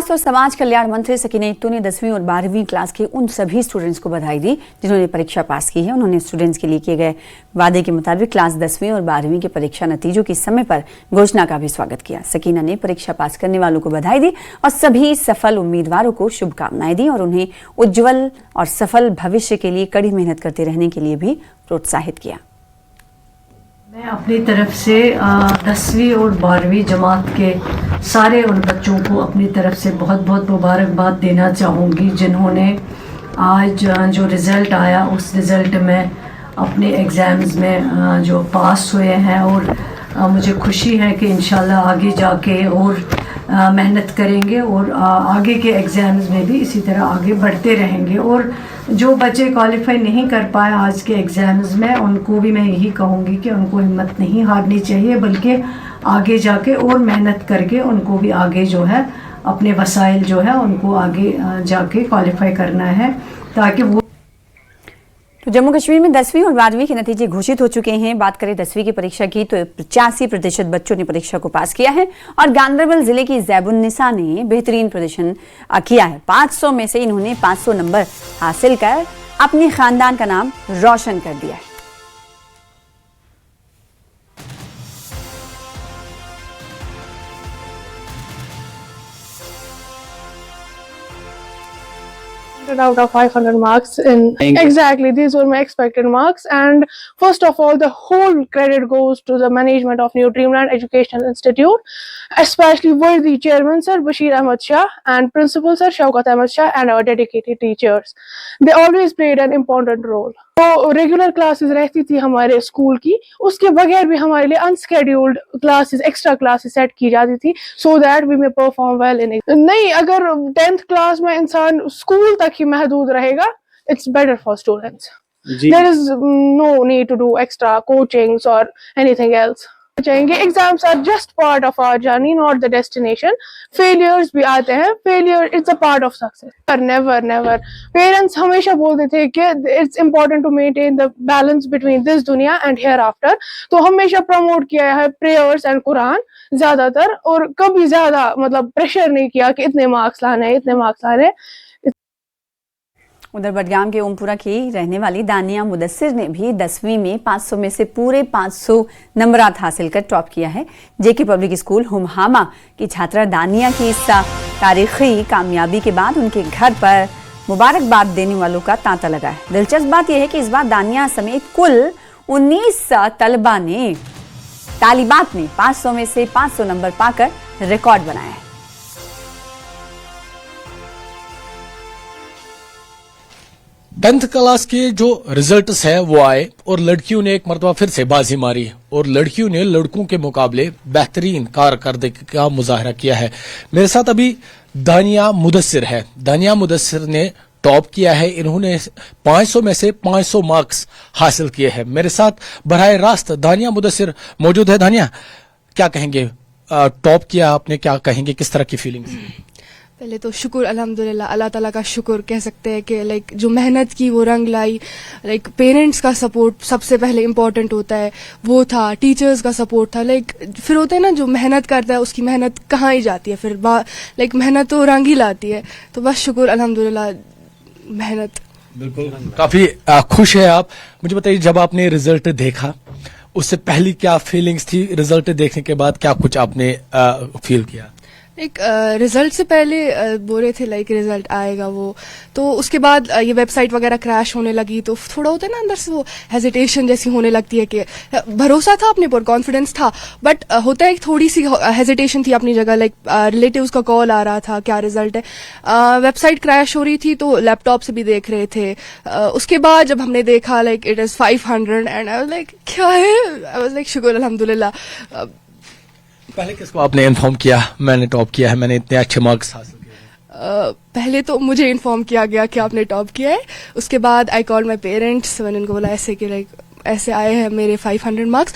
स्वास्थ्य और समाज कल्याण मंत्री सकीना इत्तू ने 10वीं और 12वीं क्लास के उन सभी स्टूडेंट्स को बधाई दी जिन्होंने परीक्षा पास की है। उन्होंने स्टूडेंट्स के लिए किए गए वादे के मुताबिक क्लास 10वीं और 12वीं के परीक्षा नतीजों की समय पर घोषणा का भी स्वागत किया। सकीना ने परीक्षा पास करने वालों को बधाई दी और सभी सफल उम्मीदवारों को शुभकामनाएं दी और उन्हें उज्जवल और सफल भविष्य के लिए कड़ी मेहनत करते रहने के लिए भी प्रोत्साहित किया। मैं अपनी तरफ से 10वीं और 12वीं जमात के सारे उन बच्चों को अपनी तरफ से बहुत बहुत मुबारकबाद देना चाहूँगी जिन्होंने आज जो रिज़ल्ट आया उस रिज़ल्ट में अपने एग्ज़ाम्स में जो पास हुए हैं। और मुझे खुशी है कि इंशाल्लाह आगे जाके और मेहनत करेंगे और आगे के एग्ज़ाम्स में भी इसी तरह आगे बढ़ते रहेंगे। और जो बच्चे क्वालिफाई नहीं कर पाए आज के एग्ज़ाम्स में उनको भी मैं यही कहूँगी कि उनको हिम्मत नहीं हारनी चाहिए बल्कि आगे जाके और मेहनत करके उनको भी आगे जो है अपने वसाइल जो है उनको आगे जाके क्वालिफाई करना है ताकि वो। तो जम्मू कश्मीर में 10वीं और 12वीं के नतीजे घोषित हो चुके हैं। बात करें 10वीं की परीक्षा की तो 85% बच्चों ने परीक्षा को पास किया है और गांदरबल जिले की जैबुन्निसा ने बेहतरीन प्रदर्शन किया है। 500 में से इन्होंने 500 नंबर हासिल कर अपने खानदान का नाम रोशन कर दिया है। out of 500 marks in exactly these were my expected marks. And first of all, the whole credit goes to the management of New Dreamland Educational Institute, especially worthy chairman sir Bashir Ahmad Shah and principal sir Shaukat Ahmad Shah and our dedicated teachers. They always played an important role. तो regular classes रहती थी हमारे school की, उसके बगैर भी हमारे लिए unscheduled classes extra classes set की जाती थी so that we may perform well in it. नहीं, अगर 10th क्लास में इंसान स्कूल तक ही महदूद रहेगा, it's better for students. There is no need to do extra coachings और एनीथिंग एल्स। चाहेंगे exams are just part of our journey, not the destination. Failures भी आते हैं, failure it's a part of success. पर never never parents हमेशा बोलते थे कि it's important to maintain the balance between this दुनिया एंड हियर आफ्टर। तो हमेशा प्रमोट किया है प्रेयर्स एंड कुरान ज्यादातर, और कभी ज्यादा मतलब प्रेशर नहीं किया कि इतने मार्क्स लाने इतने मार्क्स लाने। उधर बडगाम के ओमपुरा की रहने वाली दानिया मुदस्सिर ने भी 10वीं में 500 में से पूरे 500 नंबरात हासिल कर टॉप किया है। जेके पब्लिक स्कूल हुमहामा की छात्रा दानिया की इस तारीखी कामयाबी के बाद उनके घर पर मुबारकबाद देने वालों का तांता लगा है। दिलचस्प बात यह है कि इस बार दानिया समेत कुल 19 तालिबात ने 500 में से 500 नंबर पाकर रिकॉर्ड बनाया है। 10th क्लास के जो रिजल्ट्स है वो आए और लड़कियों ने एक मरतबा फिर से बाजी मारी और लड़कियों ने लड़कों के मुकाबले बेहतरीन कारकर्दगी का मुजाहरा किया है। मेरे साथ अभी दानिया मुदस्सिर है। दानिया मुदस्सिर ने टॉप किया है। इन्होंने 500 में से 500 मार्क्स हासिल किए हैं। मेरे साथ बराह रास्त दानिया मुदस्सिर मौजूद है। दानिया, क्या कहेंगे, टॉप किया आपने, क्या कहेंगे, किस तरह की फीलिंग्स? पहले तो शुक्र अल्हम्दुलिल्लाह, अल्लाह ताला का शुक्र कह सकते हैं कि लाइक जो मेहनत की वो रंग लाई। लाइक पेरेंट्स का सपोर्ट सबसे पहले इम्पोर्टेंट होता है, वो था। टीचर्स का सपोर्ट था। लाइक फिर होता है ना, जो मेहनत करता है उसकी मेहनत कहाँ ही जाती है, फिर लाइक मेहनत तो रंग ही लाती है। तो बस शुक्र अल्हम्दुलिल्लाह, मेहनत। बिल्कुल, काफी खुश है आप। मुझे बताइए, जब आपने रिजल्ट देखा उससे पहली क्या फीलिंग्स थी, रिजल्ट देखने के बाद क्या कुछ आपने फील किया? एक रिजल्ट से पहले बोल रहे थे लाइक रिजल्ट आएगा वो, तो उसके बाद ये वेबसाइट वगैरह क्रैश होने लगी तो थोड़ा होता है ना अंदर से वो हेजिटेशन जैसी होने लगती है कि भरोसा था अपने पर, कॉन्फिडेंस था, बट होता है थोड़ी सी हेजिटेशन थी अपनी जगह। लाइक रिलेटिव्स का कॉल आ रहा था, क्या रिजल्ट है। वेबसाइट क्रैश हो रही थी तो लैपटॉप से भी देख रहे थे। उसके बाद जब हमने देखा like it is 500 and I was like क्या है, आई वाज लाइक शुक्र अल्हम्दुलिल्लाह। पहले किसको आपने इन्फॉर्म किया मैंने टॉप किया है, मैंने इतने अच्छे मार्क्स हासिल किए? पहले तो मुझे इन्फॉर्म किया गया कि आपने टॉप किया है। उसके बाद आई कॉल माई पेरेंट्स, मैंने उनको बोला ऐसे कि लाइक ऐसे आए हैं मेरे 500 मार्क्स।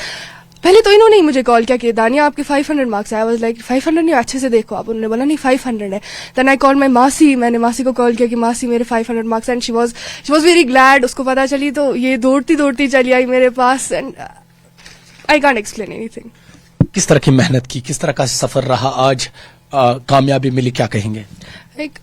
पहले तो इन्होंने ही मुझे कॉल किया कि दानिया आपके 500 मार्क्स आए। आई वाज लाइक 500 नहीं, अच्छे से देखो आप। उन्होंने बोला नहीं 500 है। देन आई कॉल माई मासी, मैंने मासी को कॉल किया कि मासी मेरे 500 marks and she was very glad. उसको पता चली तो ये दौड़ती दौड़ती चली आई मेरे पास and I can't explain anything. किस तरह की मेहनत की, किस तरह का सफर रहा, आज कामयाबी मिली, क्या कहेंगे? Like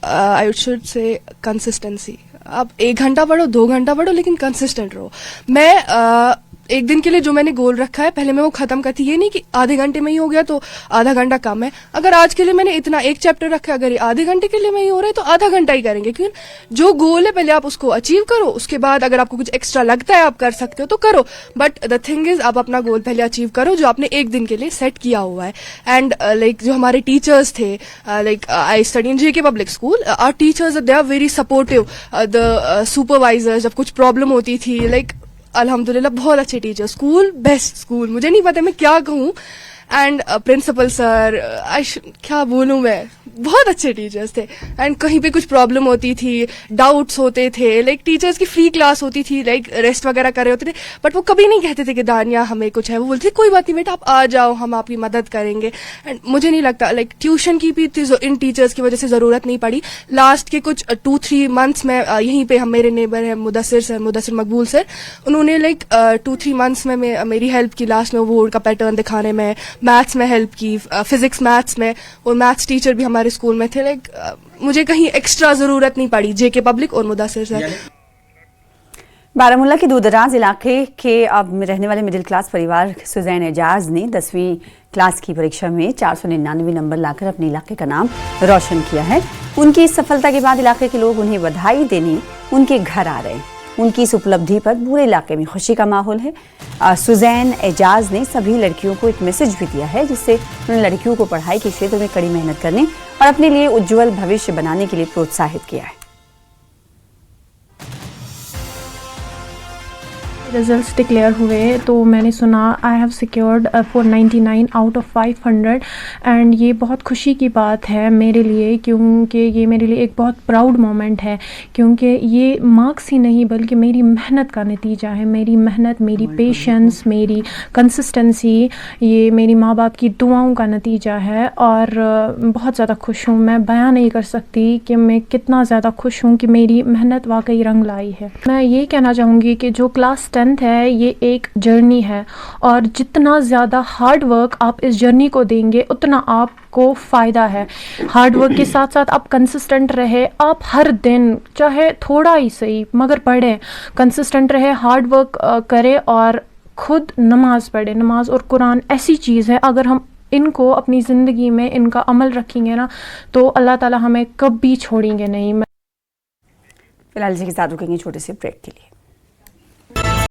I should say consistency. आप 1 घंटा पढ़ो, 2 घंटा पढ़ो, लेकिन कंसिस्टेंट रहो। मैं एक दिन के लिए जो मैंने गोल रखा है पहले मैं वो खत्म करती, ये नहीं कि आधे घंटे में ही हो गया तो आधा घंटा कम है। अगर आज के लिए मैंने इतना एक चैप्टर रखा है, अगर ये आधे घंटे के लिए में ही हो रहा है तो आधा घंटा ही करेंगे, क्योंकि जो गोल है पहले आप उसको अचीव करो, उसके बाद अगर आपको कुछ एक्स्ट्रा लगता है आप कर सकते हो तो करो, बट द थिंग इज आप अपना गोल पहले अचीव करो जो आपने एक दिन के लिए सेट किया हुआ है। एंड लाइक जो हमारे टीचर्स थे, like I study in JK public school, our teachers they are very supportive. The supervisors, जब कुछ प्रॉब्लम होती थी, लाइक अल्हम्दुलिल्लाह बहुत अच्छे टीचर, स्कूल बेस्ट स्कूल, मुझे नहीं पता मैं क्या कहूँ। एंड प्रिंसिपल सर, क्या बोलूँ मैं, बहुत अच्छे टीचर्स थे। एंड कहीं पे कुछ प्रॉब्लम होती थी, डाउट्स होते थे, लाइक टीचर्स की फ्री क्लास होती थी, लाइक रेस्ट वगैरह कर रहे होते थे, बट वो कभी नहीं कहते थे कि दानिया हमें कुछ है, वो बोलते थे कोई बात नहीं बेटा आप आ जाओ, हम आपकी मदद करेंगे। एंड मुझे नहीं लगता लाइक ट्यूशन की भी इन टीचर्स की वजह से जरूरत नहीं पड़ी। लास्ट के कुछ 2-3 मंथ्स में यहीं पे हम, मेरे नेबर है मुदस्सिर मकबूल सर, उन्होंने लाइक 2-3 मंथ्स में मेरी हेल्प की। लास्ट में वो बोर्ड का पैटर्न दिखाने में, मैथ्स में हेल्प की, फिजिक्स मैथ्स में, और मैथ्स टीचर भी हमारे स्कूल में थे। लाइक मुझे कहीं एक्स्ट्रा जरूरत नहीं पड़ी, JK पब्लिक और मुदस्सिर सर। बारामूला के दूरदराज इलाके के अब रहने वाले मिडिल क्लास परिवार सुजैन एजाज ने 10वीं क्लास की परीक्षा में 499 नंबर लाकर अपने इलाके का नाम रोशन किया है। उनकी इस सफलता के बाद इलाके के लोग उन्हें बधाई देने उनके घर आ रहे हैं। उनकी इस उपलब्धि पर पूरे इलाके में खुशी का माहौल है। सुजैन एजाज ने सभी लड़कियों को एक मैसेज भी दिया है, जिससे उन्होंने लड़कियों को पढ़ाई के क्षेत्र में कड़ी मेहनत करने और अपने लिए उज्जवल भविष्य बनाने के लिए प्रोत्साहित किया है। रिजल्ट्स डिक्लेयर हुए तो मैंने सुना I have secured 499 out of 500 and ये बहुत खुशी की बात है मेरे लिए, क्योंकि ये मेरे लिए एक बहुत प्राउड मोमेंट है, क्योंकि ये मार्क्स ही नहीं बल्कि मेरी मेहनत का नतीजा है। मेरी मेहनत, मेरी पेशेंस, मेरी कंसिस्टेंसी, ये मेरी माँ बाप की दुआओं का नतीजा है। और बहुत ज़्यादा खुश हूँ, मैं बयां नहीं कर सकती कि मैं कितना ज़्यादा खुश हूँ कि मेरी मेहनत वाकई रंग लाई है। मैं ये कहना चाहूँगी कि जो क्लास 10th है ये एक जर्नी है, और जितना ज़्यादा हार्ड वर्क आप इस जर्नी को देंगे उतना आपको फ़ायदा है। हार्ड वर्क के साथ साथ आप कंसिस्टेंट रहे, आप हर दिन चाहे थोड़ा ही सही मगर पढ़ें, कंसिस्टेंट रहे, हार्ड वर्क करें और खुद नमाज पढ़े। नमाज और कुरान ऐसी चीज़ है, अगर हम इनको अपनी ज़िंदगी में इनका अमल रखेंगे ना तो अल्लाह ताला हमें कभी छोड़ेंगे नहीं। फिलहाल इसी के साथ रुकेंगे छोटे से ब्रेक के लिए।